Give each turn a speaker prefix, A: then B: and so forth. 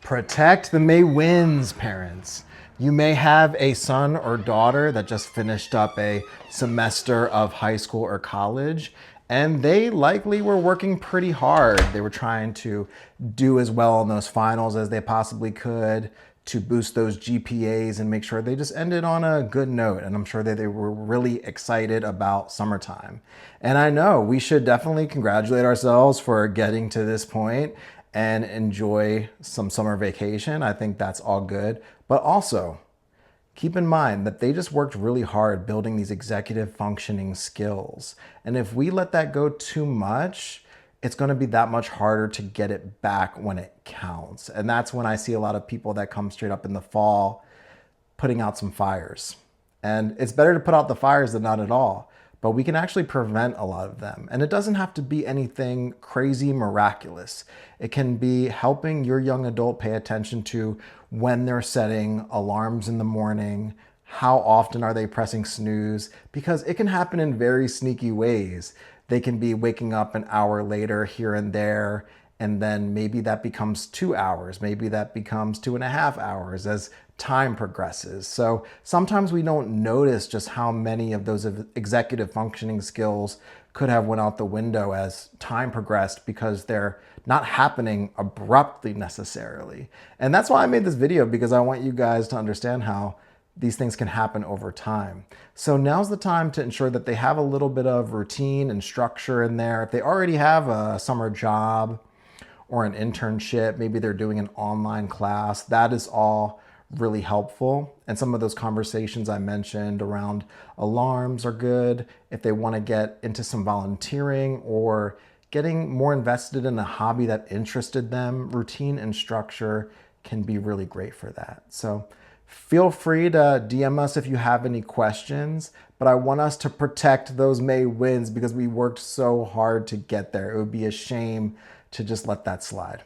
A: Protect the May wins, parents. You may have a son or daughter that just finished up a semester of high school or college, and they likely were working pretty hard. They were trying to do as well in those finals as they possibly could to boost those GPAs and make sure they just ended on a good note. And I'm sure that they were really excited about summertime. And I know we should definitely congratulate ourselves for getting to this point and enjoy some summer vacation. I think that's all good. But also, keep in mind that they just worked really hard building these executive functioning skills. And if we let that go too much, it's going to be that much harder to get it back when it counts. And that's when I see a lot of people that come straight up in the fall putting out some fires. And it's better to put out the fires than not at all. But we can actually prevent a lot of them. And it doesn't have to be anything crazy miraculous. It can be helping your young adult pay attention to when they're setting alarms in the morning, how often are they pressing snooze, because it can happen in very sneaky ways. They can be waking up an hour later here and there, and then maybe that becomes 2 hours. Maybe that becomes 2.5 hours as time progresses. So sometimes we don't notice just how many of those executive functioning skills could have went out the window as time progressed because they're not happening abruptly necessarily. And that's why I made this video, because I want you guys to understand how these things can happen over time. So now's the time to ensure that they have a little bit of routine and structure in there. If they already have a summer job or an internship, maybe they're doing an online class, that is all really helpful. And some of those conversations I mentioned around alarms are good. If they want to get into some volunteering or getting more invested in a hobby that interested them, routine and structure can be really great for that. So feel free to DM us if you have any questions, but I want us to protect those May wins because we worked so hard to get there. It would be a shame to just let that slide.